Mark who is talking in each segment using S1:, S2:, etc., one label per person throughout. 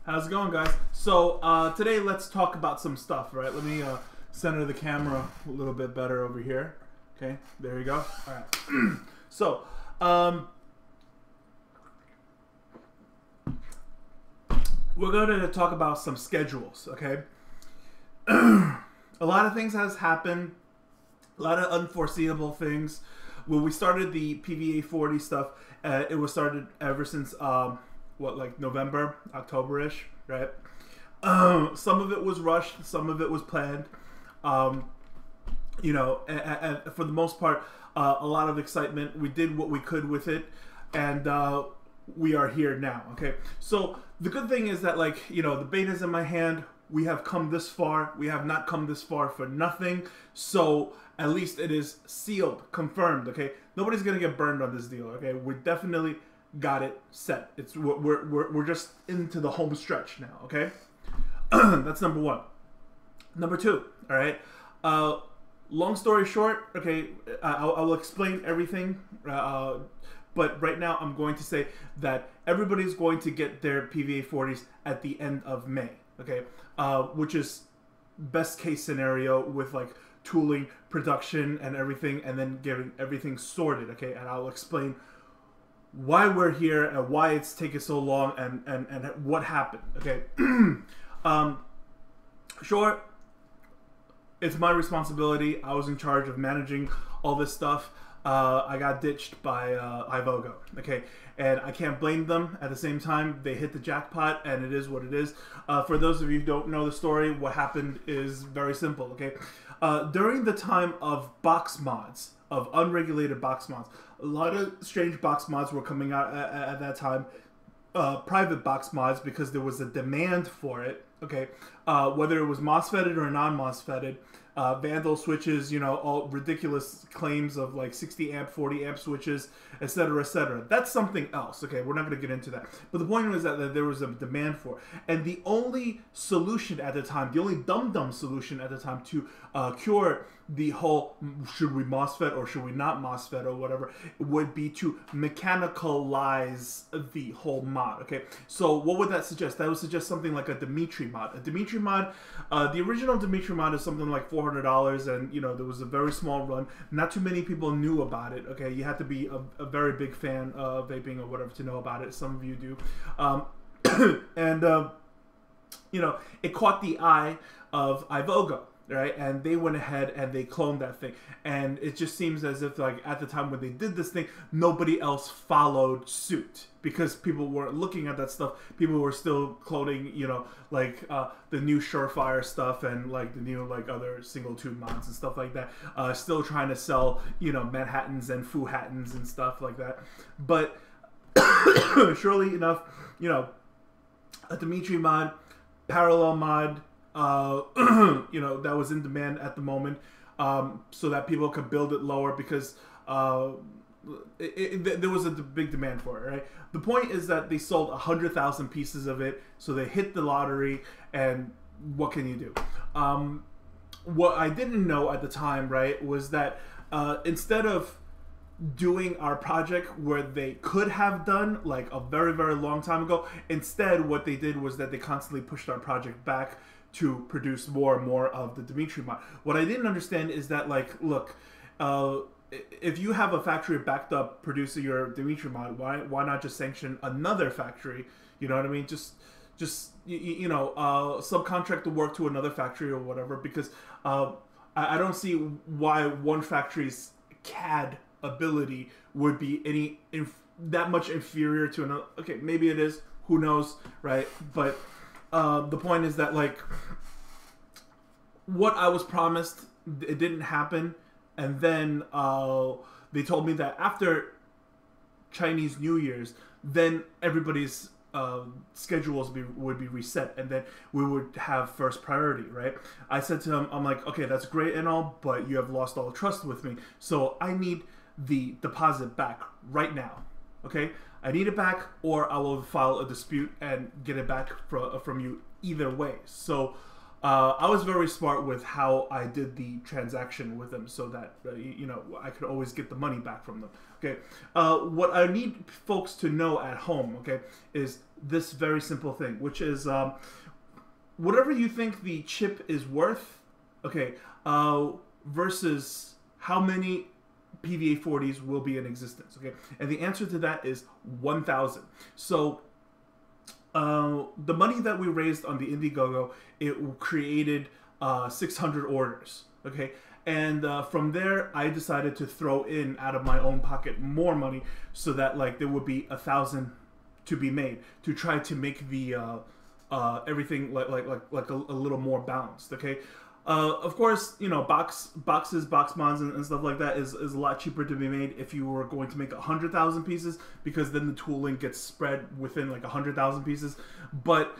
S1: How's it going, guys? So today let's talk about some stuff, right? Let me center the camera a little bit better over here. Okay, there you go. All right. So we're going to talk about some schedules, okay? A lot of things has happened, a lot of unforeseeable things. When we started the PVA-40 stuff, it was started ever since like November, October-ish, right? Some of it was rushed, some of it was planned. You know, and for the most part, a lot of excitement. We did what we could with it, and we are here now, okay? So the good thing is that, like, you know, the beta's in my hand. We have come this far. We have not come this far for nothing. So at least it is sealed, confirmed, okay? Nobody's gonna get burned on this deal, okay? We definitely got it set. It's we're just into the home stretch now, okay? That's number one. Number two, all right? Long story short, okay, I'll explain everything, but right now I'm going to say that everybody's going to get their PVA-40s at the end of May, okay? Which is best case scenario with like tooling, production, and everything, and then getting everything sorted, okay? And I'll explain why we're here and why it's taken so long and what happened, okay? Sure, it's my responsibility. I was in charge of managing all this stuff. I got ditched by Ivogo, okay? And I can't blame them. At the same time, they hit the jackpot, and it is what it is. For those of you who don't know the story, what happened is very simple, okay? During the time of box mods, of unregulated box mods, a lot of strange box mods were coming out at that time. Private box mods, because there was a demand for it, okay? Whether it was MOSFETted or non-MOSFETted, Vandal switches, you know, all ridiculous claims of like 60 amp, 40 amp switches, etc., etc. That's something else, okay? We're not going to get into that. But the point was that there was a demand for it. And the only solution at the time, the only dumb solution at the time to cure the whole should we MOSFET or should we not MOSFET or whatever would be to mechanicalize the whole mod, okay? So what would that suggest? That would suggest something like a Dimitri mod. A Dimitri mod, the original Dimitri mod is something like $400, and you know, there was a very small run. Not too many people knew about it, okay? You had to be a very big fan of vaping or whatever to know about it. Some of you do. And you know, it caught the eye of Ivogo, right? And they went ahead and they cloned that thing. And it just seems as if, like, at the time when they did this thing, nobody else followed suit, because people weren't looking at that stuff. People were still cloning, you know, like the new Surefire stuff and like the new like other single tube mods and stuff like that. Still trying to sell, you know, Manhattans and Fuhattans and stuff like that. But surely enough, you know, a Dimitri mod, parallel mod, you know, that was in demand at the moment, so that people could build it lower, because there was a big demand for it, right? The point is that they sold 100,000 pieces of it, so they hit the lottery, and what can you do? What I didn't know at the time, right, was that instead of doing our project where they could have done like a very, very long time ago, instead what they did was that they constantly pushed our project back to produce more and more of the Dimitri mod. What I didn't understand is that, like, look, if you have a factory backed up producing your Dimitri mod, why not just sanction another factory? You know what I mean? Just you know, subcontract the work to another factory or whatever, because I don't see why one factory's CAD ability would be that much inferior to another. Okay, maybe it is. Who knows, right? But the point is that, like, what I was promised, it didn't happen. And then they told me that after Chinese New Year's, then everybody's schedules would be reset, and then we would have first priority, right? I said to him, I'm like, okay, that's great and all, but you have lost all trust with me, so I need the deposit back right now, okay? I need it back, or I will file a dispute and get it back from you either way. So I was very smart with how I did the transaction with them, so that you know, I could always get the money back from them. Okay, what I need folks to know at home, okay, is this very simple thing, which is whatever you think the chip is worth, okay, versus how many PVA-40s will be in existence, okay, and the answer to that is 1,000. So the money that we raised on the Indiegogo, it created 600 orders, okay? And from there, I decided to throw in, out of my own pocket, more money so that like there would be 1,000 to be made to try to make the everything like a little more balanced, okay? Of course, you know, boxes, box mods, and stuff like that is a lot cheaper to be made if you were going to make 100,000 pieces, because then the tooling gets spread within like 100,000 pieces. But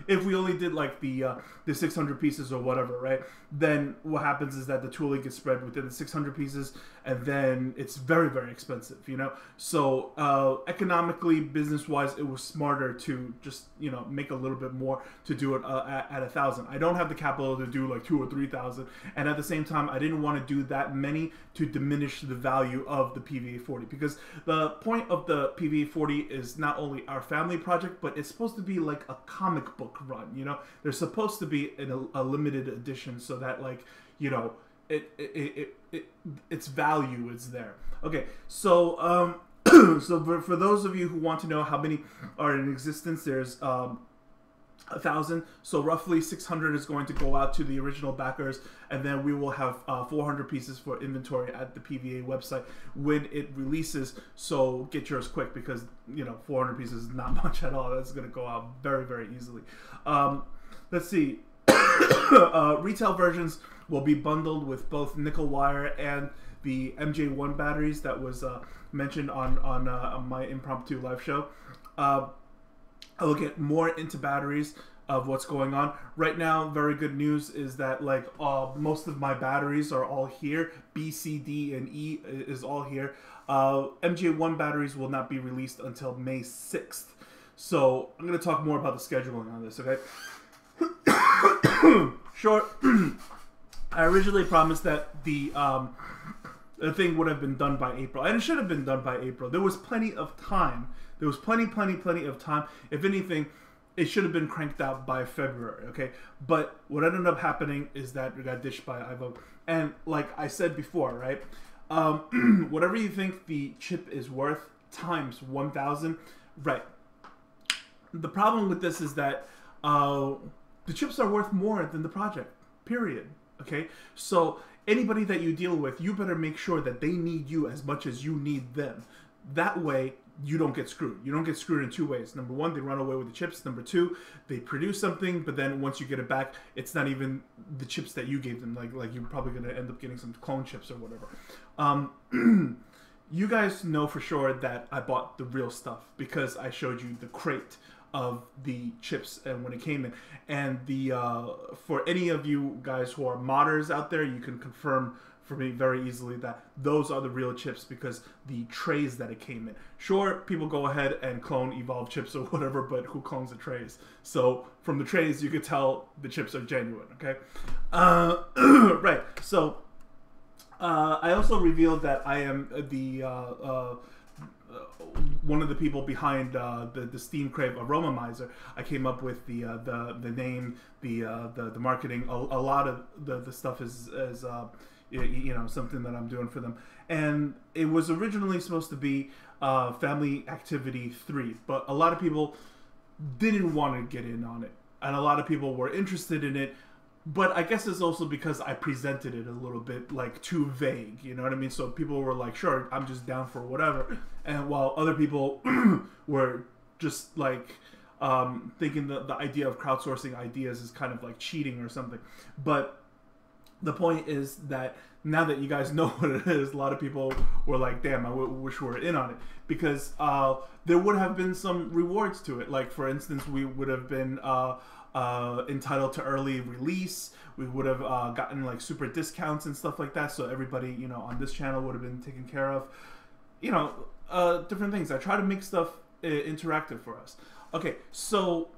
S1: if we only did like the 600 pieces or whatever, right? Then what happens is that the tooling gets spread within the 600 pieces, and then it's very, very expensive, you know? So economically, business-wise, it was smarter to just, you know, make a little bit more to do it at 1,000. I don't have the capital to do like 2,000 or 3,000, and at the same time, I didn't want to do that many to diminish the value of the PVA-40, because the point of the PVA-40 is not only our family project, but it's supposed to be like a comic book run, you know? There's supposed to be a limited edition so that, like, you know, its value is there. Okay, so so for those of you who want to know how many are in existence, there's 1,000. So roughly 600 is going to go out to the original backers, and then we will have 400 pieces for inventory at the PVA website when it releases. So get yours quick, because, you know, 400 pieces is not much at all. That's going to go out very, very easily. Let's see. Retail versions will be bundled with both nickel wire and the MJ1 batteries that was mentioned on my impromptu live show. I will get more into batteries of what's going on right now. Very good news is that like most of my batteries are all here. B, C, D, and E is all here. MJ1 batteries will not be released until May 6th. So I'm going to talk more about the scheduling on this, okay? Short. I originally promised that the thing would have been done by April, and it should have been done by April. There was plenty of time. There was plenty of time. If anything, it should have been cranked out by February, okay? But what ended up happening is that we got ditched by Ivo. And like I said before, right? Whatever you think the chip is worth times 1,000, right? The problem with this is that the chips are worth more than the project, period, okay? So anybody that you deal with, you better make sure that they need you as much as you need them. That way, you don't get screwed. You don't get screwed in two ways. Number one, they run away with the chips. Number two, they produce something, but then once you get it back, it's not even the chips that you gave them. Like you're probably going to end up getting some clone chips or whatever. You guys know for sure that I bought the real stuff because I showed you the crate of the chips and when it came in. And the for any of you guys who are modders out there, you can confirm for me very easily that those are the real chips because the trays that it came in. Sure, people go ahead and clone Evolve chips or whatever, but who clones the trays? So from the trays, you could tell the chips are genuine, okay? Right, so I also revealed that I am the one of the people behind the Steam Crave Aromomizer. I came up with the name, the marketing. A lot of the stuff is you know, something that I'm doing for them. And it was originally supposed to be Family Activity 3, but a lot of people didn't want to get in on it. And a lot of people were interested in it, but I guess it's also because I presented it a little bit like too vague, you know what I mean? So people were like, sure, I'm just down for whatever. And while other people were just like thinking the idea of crowdsourcing ideas is kind of like cheating or something. But the point is that now that you guys know what it is, a lot of people were like, damn, I wish we were in on it. Because there would have been some rewards to it. Like, for instance, we would have been entitled to early release. We would have gotten, like, super discounts and stuff like that. So everybody, you know, on this channel would have been taken care of. You know, different things. I try to make stuff interactive for us. Okay, so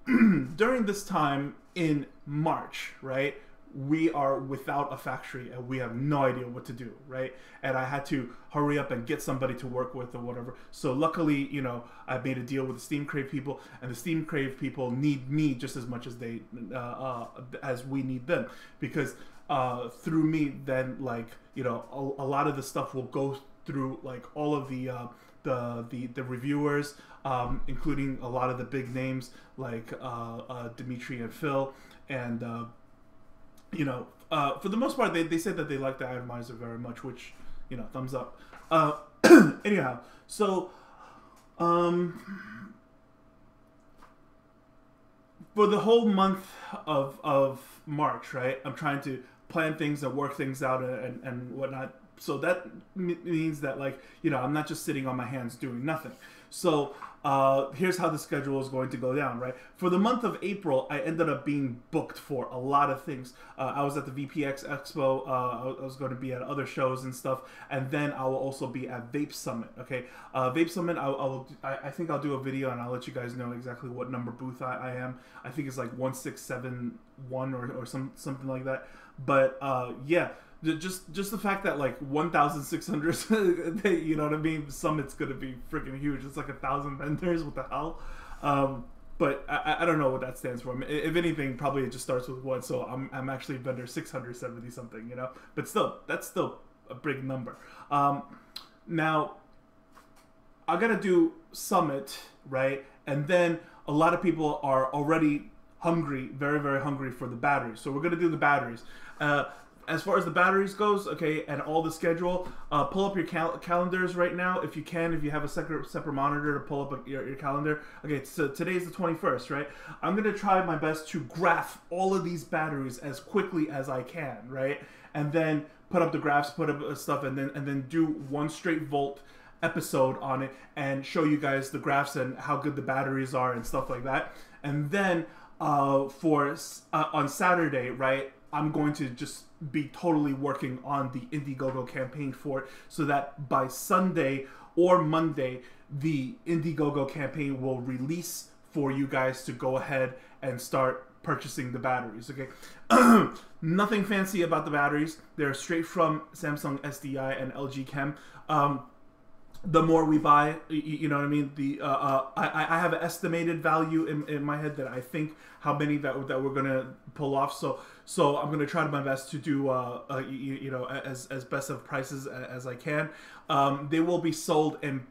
S1: during this time in March, right, we are without a factory and we have no idea what to do, right? And I had to hurry up and get somebody to work with or whatever. So luckily, you know, I made a deal with the Steam Crave people, and the Steam Crave people need me just as much as they as we need them, because through me, then, like, you know, a lot of the stuff will go through, like, all of the reviewers, including a lot of the big names like Dimitri and Phil, and you know, for the most part, they said that they like the atomizer very much, which, you know, thumbs up. Anyhow, so for the whole month of March, right, I'm trying to plan things and work things out and whatnot. So that means that, like, you know, I'm not just sitting on my hands doing nothing. So here's how the schedule is going to go down, right? For the month of April, I ended up being booked for a lot of things. I was at the VPX Expo. I was going to be at other shows and stuff. And then I will also be at Vape Summit, okay? Vape Summit, I think I'll do a video and I'll let you guys know exactly what number booth I am. I think it's like 1671 or something like that. But yeah. Just the fact that, like, 1,600, you know what I mean? Summit's gonna be freaking huge. It's like 1,000 vendors. What the hell? But I don't know what that stands for. If anything, probably it just starts with one. So I'm actually vendor 670 something, you know. But still, that's still a big number. Now I gotta do Summit, right? And then a lot of people are already hungry, very, very hungry for the batteries. So we're gonna do the batteries. As far as the batteries goes, okay, and all the schedule, pull up your calendars right now if you can, if you have a separate monitor to pull up your calendar. Okay, so today's the 21st, right? I'm going to try my best to graph all of these batteries as quickly as I can, right? And then put up the graphs, put up stuff, and then do one straight volt episode on it and show you guys the graphs and how good the batteries are and stuff like that. And then on Saturday, right, I'm going to just be totally working on the Indiegogo campaign for it, so that by Sunday or Monday, the Indiegogo campaign will release for you guys to go ahead and start purchasing the batteries, okay? Nothing fancy about the batteries. They're straight from Samsung SDI and LG Chem. The more we buy, you know what I mean? I have an estimated value in my head that I think how many that we're gonna pull off. So I'm gonna try my best to do you know, as best of prices as I can. They will be sold in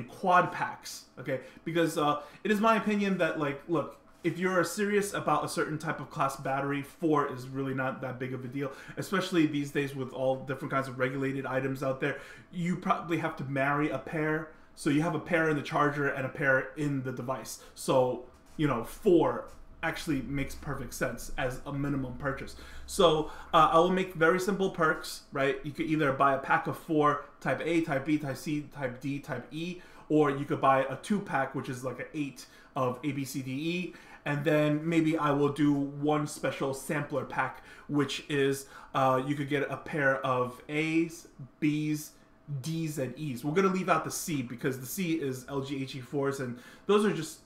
S1: quad packs, okay? Because it is my opinion that, like, look, if you're serious about a certain type of class battery, 4 is really not that big of a deal, especially these days with all different kinds of regulated items out there. You probably have to marry a pair, so you have a pair in the charger and a pair in the device. So, you know, 4 actually makes perfect sense as a minimum purchase. So I will make very simple perks, right? You could either buy a pack of 4, type A, type B, type C, type D, type E, or you could buy a 2-pack, which is like an 8 of A, B, C, D, E. And then maybe I will do one special sampler pack, which is you could get a pair of A's, B's, D's, and E's. We're going to leave out the C because the C is LG HE4s, and those are just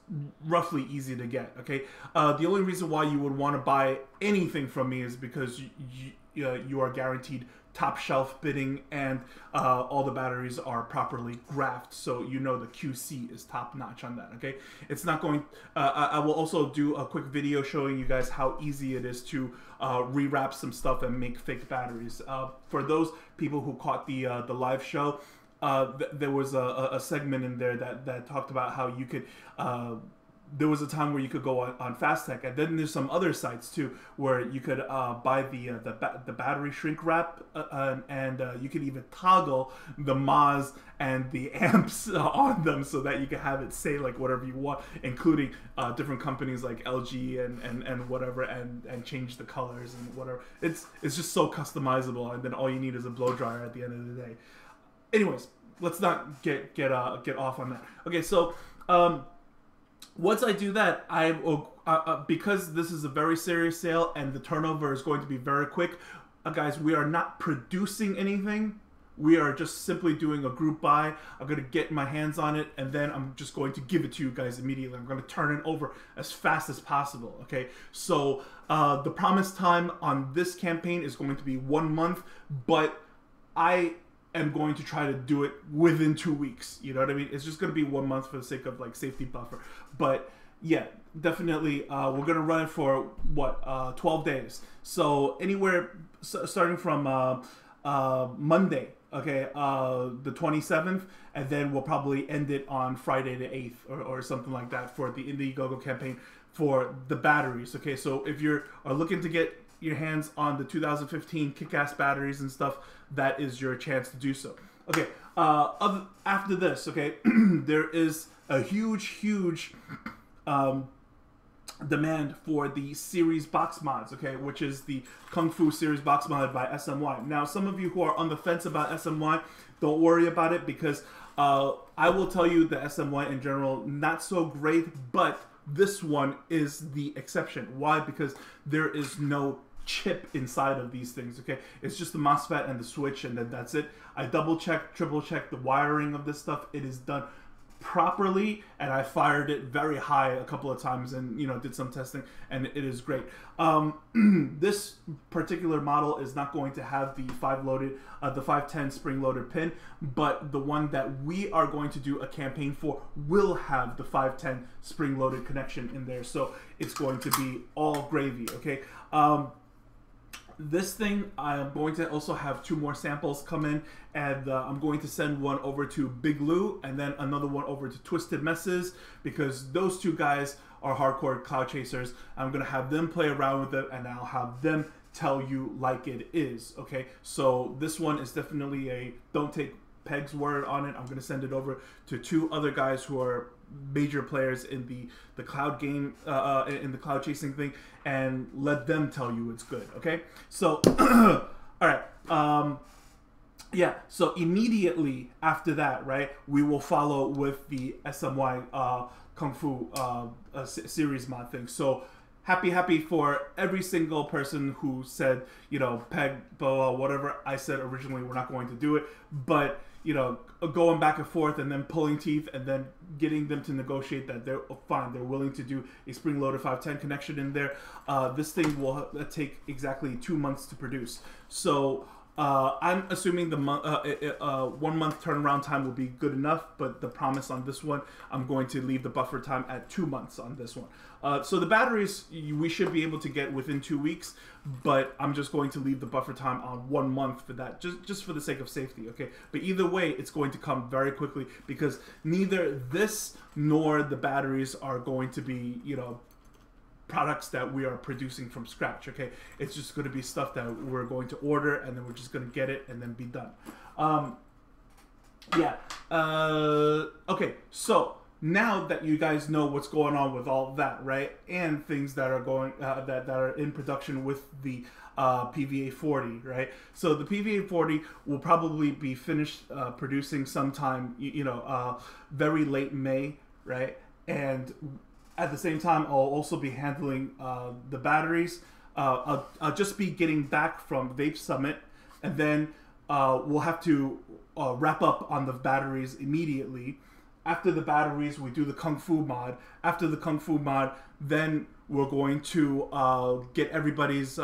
S1: roughly easy to get, okay? The only reason why you would want to buy anything from me is because you are guaranteed top shelf bidding, and all the batteries are properly graphed, so you know the QC is top notch on that, okay? It's not going, I will also do a quick video showing you guys how easy it is to rewrap some stuff and make fake batteries. For those people who caught the live show, there was a segment in there that talked about how you could, there was a time where you could go on Fastech, and then there's some other sites too where you could buy the battery shrink wrap, and you could even toggle the Maz and the amps on them so that you can have it say like whatever you want, including different companies like LG and whatever, and change the colors and whatever. It's just so customizable, and then all you need is a blow dryer at the end of the day. Anyways, let's not get off on that. Okay, so once I do that, I will, because this is a very serious sale and the turnover is going to be very quick, guys, we are not producing anything we are just simply doing a group buy. I'm going to get my hands on it, and then I'm just going to give it to you guys immediately. I'm going to turn it over as fast as possible, okay? So the promised time on this campaign is going to be 1 month, but I am going to try to do it within 2 weeks. You know what I mean? It's just going to be 1 month for the sake of like safety buffer. But yeah, definitely, we're going to run it for what, 12 days. So anywhere starting from Monday, okay, the 27th, and then we'll probably end it on Friday the 8th or something like that for the Indiegogo campaign for the batteries. Okay, so if you are looking to get your hands on the 2015 kick-ass batteries and stuff, that is your chance to do so. Okay, after this, okay, there is a huge demand for the series box mods, okay, which is the Kung Fu series box mod by SMY. Now, some of you who are on the fence about SMY, don't worry about it, because I will tell you the SMY in general, not so great, but this one is the exception. Why? Because there is no chip inside of these things, okay? It's just the MOSFET and the switch, and then that's it. I double checked, triple checked the wiring of this stuff. It is done properly, and I fired it very high a couple of times, and you know, did some testing, and it is great. This particular model is not going to have the 510 spring loaded pin, but the one that we are going to do a campaign for will have the 510 spring loaded connection in there, so it's going to be all gravy, okay? This thing, I'm going to also have 2 more samples come in, and I'm going to send one over to Big Lou and then another one over to Twisted Messes, because those 2 guys are hardcore cloud chasers. I'm going to have them play around with it, and I'll have them tell you like it is, okay? So this one is definitely a don't take Peg's word on it. I'm going to send it over to 2 other guys who are major players in the cloud game, in the cloud chasing thing, and let them tell you it's good, okay? So, all right, yeah, so immediately after that, right, we will follow with the SMY Kung Fu series mod thing. So, happy for every single person who said, you know, Peg, blah, blah, whatever I said originally, we're not going to do it, but you know, going back and forth and then pulling teeth and then getting them to negotiate that they're fine, they're willing to do a spring-loaded 510 connection in there. This thing will take exactly 2 months to produce. So I'm assuming the 1 month turnaround time will be good enough, but the promise on this one, I'm going to leave the buffer time at 2 months on this one. So the batteries we should be able to get within 2 weeks, but I'm just going to leave the buffer time on 1 month for that, just for the sake of safety, okay? But either way, it's going to come very quickly, because neither this nor the batteries are going to be, you know, products that we are producing from scratch, okay? It's just going to be stuff that we're going to order, and then we're just going to get it and then be done. Okay, so now that you guys know what's going on with all that, right, and things that are going that are in production with the PVA-40, right? So the PVA-40 will probably be finished producing sometime, you know, very late May, right? And at the same time, I'll also be handling the batteries. I'll just be getting back from Vape Summit, and then we'll have to wrap up on the batteries immediately. After the batteries, we do the Kung Fu mod. After the Kung Fu mod, then we're going to get everybody's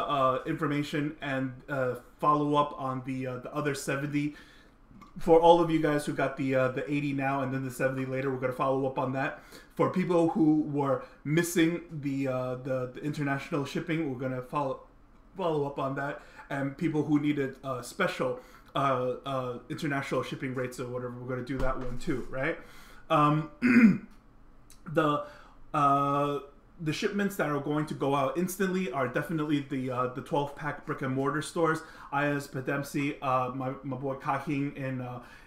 S1: information and follow up on the other 70. For all of you guys who got the 80 now and then the 70 later, we're going to follow up on that. For people who were missing the international shipping, we're going to follow up on that. And people who needed special international shipping rates or whatever, we're going to do that one too, right? The shipments that are going to go out instantly are definitely the 12-pack brick and mortar stores. Ayaz Pedemsi, my boy Kahing in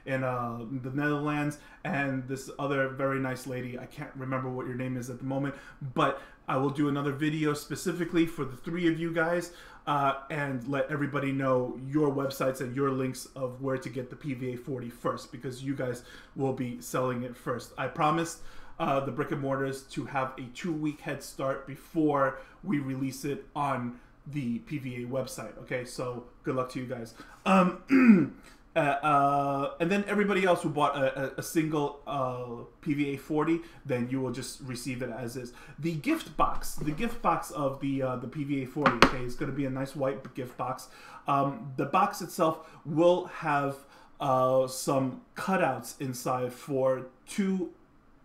S1: the Netherlands, and this other very nice lady. I can't remember what your name is at the moment, but I will do another video specifically for the 3 of you guys and let everybody know your websites and your links of where to get the PVA-40 first, because you guys will be selling it first. I promised the brick and mortars to have a 2-week head start before we release it on the PVA website. Okay, so good luck to you guys. And then everybody else who bought a single PVA-40, then you will just receive it as is. The gift box of the PVA-40, okay, is going to be a nice white gift box. The box itself will have some cutouts inside for 2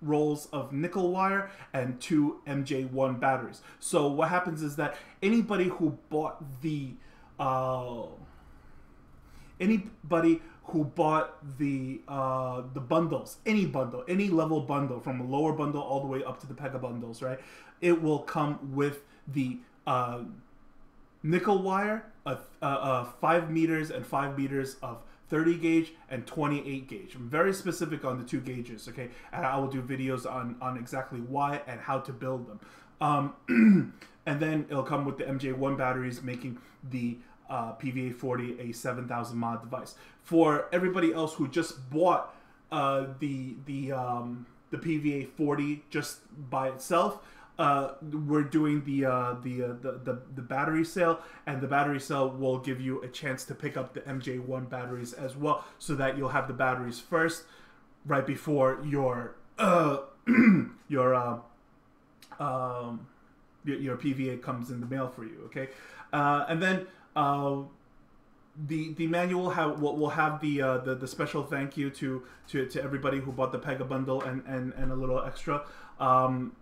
S1: rolls of nickel wire and 2 MJ1 batteries. So what happens is that anybody who bought the bundles, any bundle, any level bundle, from a lower bundle all the way up to the Pega bundles, right? It will come with the nickel wire, 5 meters and 5 meters of 30 gauge and 28 gauge. I'm very specific on the 2 gauges, okay? And I will do videos on exactly why and how to build them. And then it'll come with the MJ1 batteries, making the PVA-40 a 7,000 mod device. For everybody else who just bought the PVA-40 just by itself, we're doing the battery sale, and the battery sale will give you a chance to pick up the MJ1 batteries as well, so that you'll have the batteries first, right before your PVA comes in the mail for you. Okay, and then the manual will have the special thank you to everybody who bought the Pega bundle and a little extra. What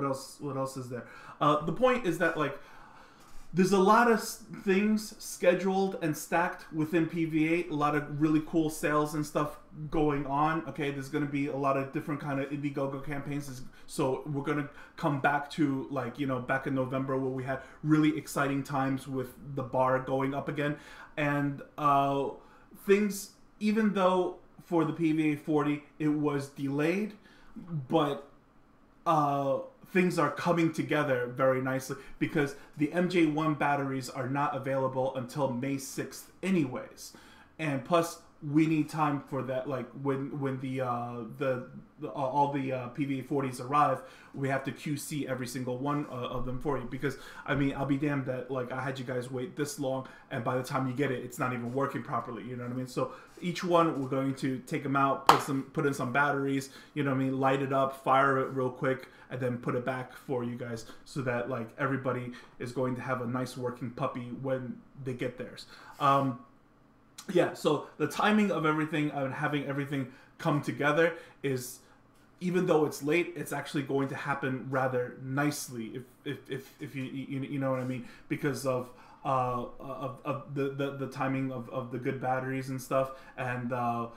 S1: else is there? The point is that, like, there's a lot of things scheduled and stacked within PVA, a lot of really cool sales and stuff going on. Okay, there's going to be a lot of different kind of Indiegogo campaigns. So we're going to come back to, like, you know, back in November, where we had really exciting times with the bar going up again. And things, even though for the PVA-40 it was delayed, but things are coming together very nicely, because the MJ1 batteries are not available until May 6th anyways, and plus we need time for that. Like, when all the PVA-40s arrive, we have to QC every single one of them for you, because I mean, I'll be damned that, like, I had you guys wait this long, and by the time you get it, it's not even working properly, you know what I mean? So each one, we're going to take them out, put in some batteries, you know what I mean, light it up, fire it real quick, and then put it back for you guys, so that, like, everybody is going to have a nice working puppy when they get theirs. Yeah, so the timing of everything and having everything come together is, even though it's late, it's actually going to happen rather nicely, if you know what I mean, because of the timing of the good batteries and stuff, and the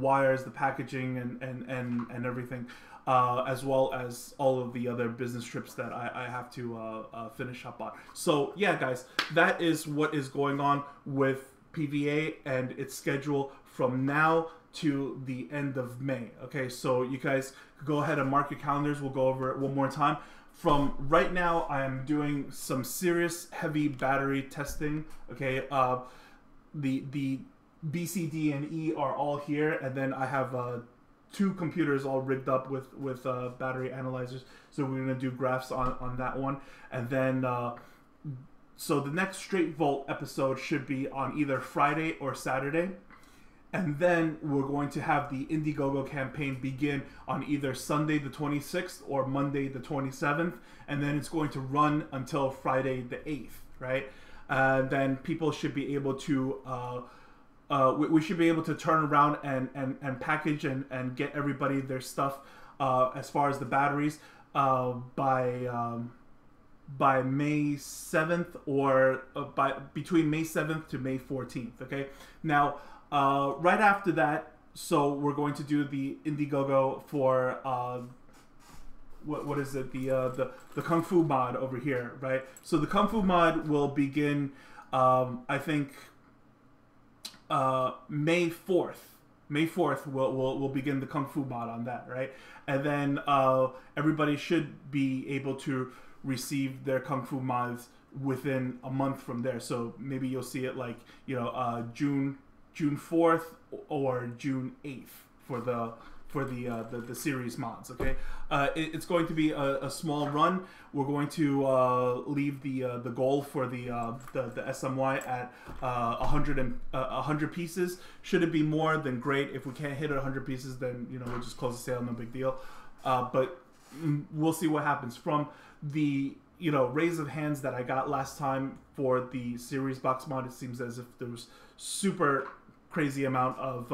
S1: wires, the packaging, and everything, as well as all of the other business trips that I have to finish up on. So yeah, guys, that is what is going on with PVA and its schedule from now to the end of May. Okay, so you guys go ahead and mark your calendars. We'll go over it one more time. From right now, I am doing some serious heavy battery testing. Okay, the B, C, D, and E are all here, and then I have 2 computers all rigged up with battery analyzers. So we're gonna do graphs on that one, and then so the next Straight Volt episode should be on either Friday or Saturday. And then we're going to have the Indiegogo campaign begin on either Sunday the 26th or Monday the 27th. And then it's going to run until Friday the 8th, right? Then people should be able to, we should be able to turn around and package and get everybody their stuff as far as the batteries by May 7th, or between May 7th to May 14th, okay? Now, right after that, so we're going to do the Indiegogo for what is it, the Kung Fu mod over here, right? So the Kung Fu mod will begin, I think, May 4th. May 4th we'll begin the Kung Fu mod on that, right? And then everybody should be able to receive their Kung Fu mods within a month from there. So maybe you'll see it, like, you know, June 4th or June 8th for for the series mods. Okay, it's going to be a small run. We're going to leave the goal for the SMY at 100 pieces. Should it be more, then great. If we can't hit 100 pieces, then we'll just close the sale. No big deal. But we'll see what happens from the raise of hands that I got last time for the series box mod. It seems as if there was super crazy amount of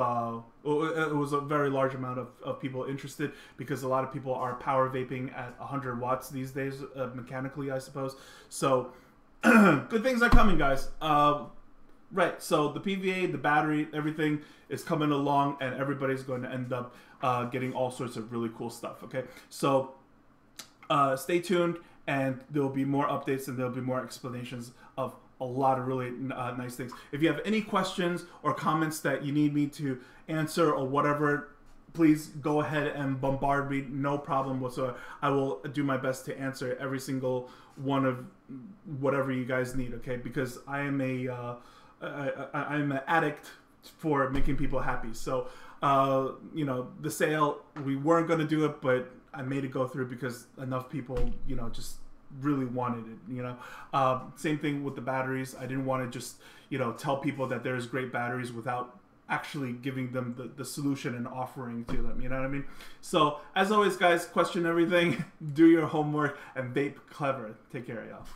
S1: it was a very large amount of people interested, because a lot of people are power vaping at 100 watts these days, mechanically, I suppose. So good things are coming, guys. Right, so the PVA, the battery, everything is coming along, and everybody's going to end up getting all sorts of really cool stuff. Okay, so stay tuned, and there will be more updates, and there will be more explanations of a lot of really nice things. If you have any questions or comments that you need me to answer or whatever, please go ahead and bombard me. No problem whatsoever. I will do my best to answer every single one of whatever you guys need. Okay, because I am I'm an addict for making people happy. So the sale, we weren't going to do it, but I made it go through because enough people just really wanted it. Same thing with the batteries. I didn't want to just tell people that there's great batteries without actually giving them the solution and offering to them. You know what I mean? So as always, guys, question everything, do your homework, and vape clever. Take care, y'all.